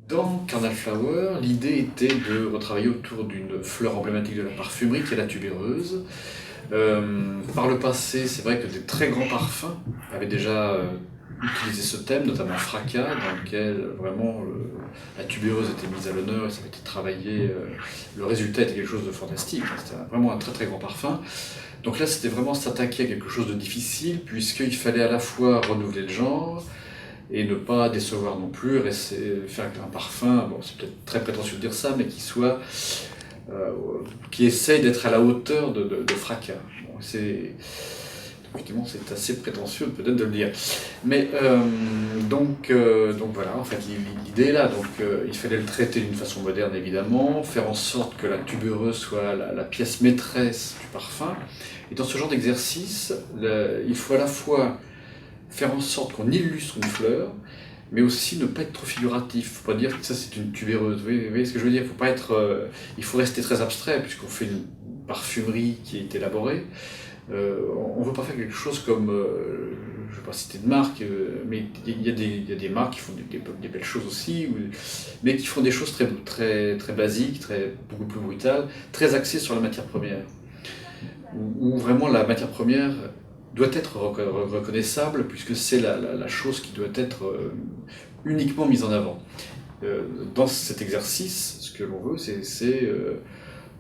Dans Carnal Flower, l'idée était de retravailler autour d'une fleur emblématique de la parfumerie qui est la tubéreuse. Par le passé, c'est vrai que des très grands parfums avaient déjà utilisé ce thème, notamment Fracas, dans lequel vraiment la tubéreuse était mise à l'honneur et ça avait été travaillé. Le résultat était quelque chose de fantastique, c'était vraiment un très très grand parfum. Donc là, c'était vraiment s'attaquer à quelque chose de difficile, puisqu'il fallait à la fois renouveler le genre, et ne pas décevoir non plus, faire un parfum, bon c'est peut-être très prétentieux de dire ça, mais qui essaye d'être à la hauteur de Fracas. Bon, effectivement c'est assez prétentieux peut-être de le dire. Mais donc voilà, en fait l'idée est là, il fallait le traiter d'une façon moderne évidemment, faire en sorte que la tubéreuse soit la pièce maîtresse du parfum. Et dans ce genre d'exercice, il faut à la fois faire en sorte qu'on illustre une fleur, mais aussi ne pas être trop figuratif. Il ne faut pas dire que ça c'est une tubéreuse. Vous voyez ce que je veux dire? Il faut rester très abstrait, puisqu'on fait une parfumerie qui est élaborée. On ne veut pas faire quelque chose comme, je ne vais pas citer de marque, mais il y a des marques qui font des belles choses aussi, mais qui font des choses très basiques, beaucoup plus brutales, très axées sur la matière première. Où vraiment la matière première doit être reconnaissable, puisque c'est la chose qui doit être uniquement mise en avant. Dans cet exercice, ce que l'on veut, c'est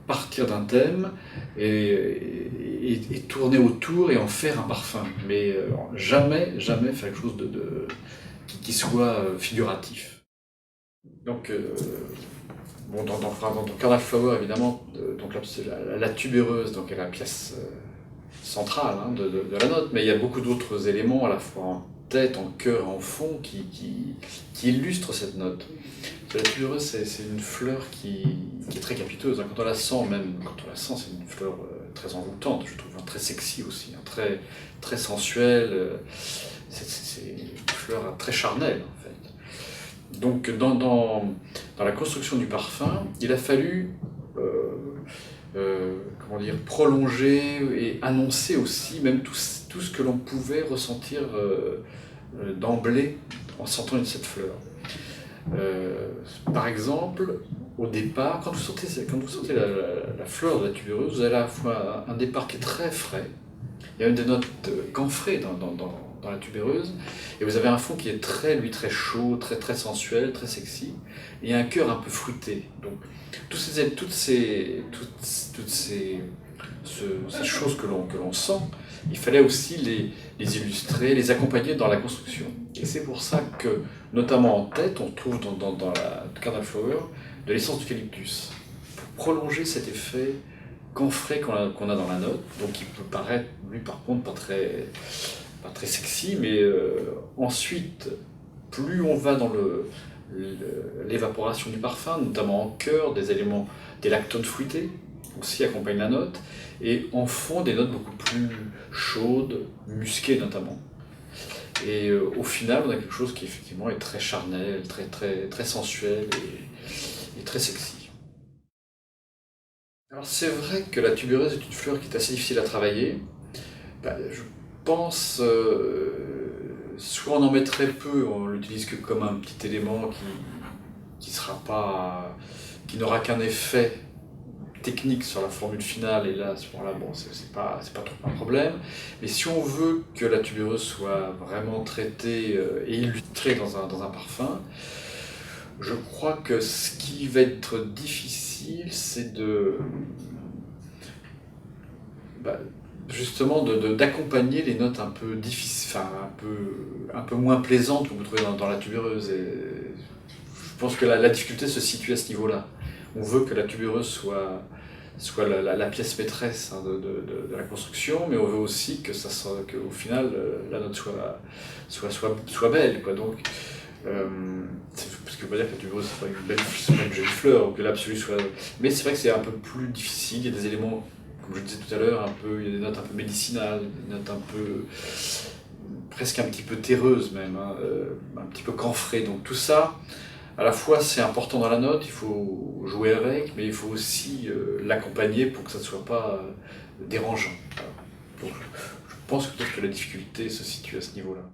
partir d'un thème et tourner autour et en faire un parfum, mais jamais faire quelque chose qui soit figuratif. Donc, bon, dans Carnal Flower, évidemment, donc la tubéreuse, donc elle est la pièce centrale de la note, mais il y a beaucoup d'autres éléments, à la fois en tête, en cœur, en fond, qui illustrent cette note. La tubéreuse, c'est une fleur qui est très capiteuse. Quand on la sent, c'est une fleur très envoûtante, je trouve, très sexy aussi, très sensuelle. C'est une fleur très charnelle, en fait. Donc, dans la construction du parfum, il a fallu prolonger et annoncer aussi même tout ce que l'on pouvait ressentir d'emblée en sentant cette fleur. Par exemple, au départ, quand vous sentez la fleur de la tubéreuse, vous avez à la fois un départ qui est très frais, il y a même des notes camphrées dans la tubéreuse, et vous avez un fond qui est très chaud, très sensuel, très sexy, et un cœur un peu fruité. Donc, toutes ces choses que l'on sent, il fallait aussi les illustrer, les accompagner dans la construction. Et c'est pour ça que, notamment en tête, on trouve dans la Carnal Flower de l'essence d'eucalyptus, pour prolonger cet effet camphré qu'on a dans la note, donc qui peut paraître, lui par contre, pas très sexy, mais ensuite, plus on va dans l'évaporation du parfum, notamment en cœur, des lactones fruités, aussi accompagnent la note, et en fond des notes beaucoup plus chaudes, musquées notamment. Et au final, on a quelque chose qui effectivement est très charnel, très sensuel et très sexy. Alors c'est vrai que la tubéreuse est une fleur qui est assez difficile à travailler. Je pense, soit on en met très peu, on l'utilise que comme un petit élément qui n'aura qu'un effet technique sur la formule finale, et là, à ce moment-là, bon, c'est pas trop un problème. Mais si on veut que la tubéreuse soit vraiment traitée et illustrée dans un parfum, je crois que ce qui va être difficile, c'est justement d'accompagner les notes un peu difficiles, un peu moins plaisantes que vous trouvez dans la tubéreuse. Et je pense que la difficulté se situe à ce niveau-là. On veut que la tubéreuse soit la pièce maîtresse de la construction, mais on veut aussi qu'au final la note soit belle, quoi. Donc, parce que on va dire que la tubéreuse c'est pas une jolie fleur, ou que l'absolu soit. Mais c'est vrai que c'est un peu plus difficile. Il y a des éléments, comme je disais tout à l'heure, il y a des notes un peu médicinales, des notes un peu presque un petit peu terreuses même, un petit peu camphrées. Donc tout ça, à la fois c'est important dans la note, il faut jouer avec, mais il faut aussi l'accompagner pour que ça ne soit pas dérangeant. Voilà. Donc je pense que peut-être que la difficulté se situe à ce niveau-là.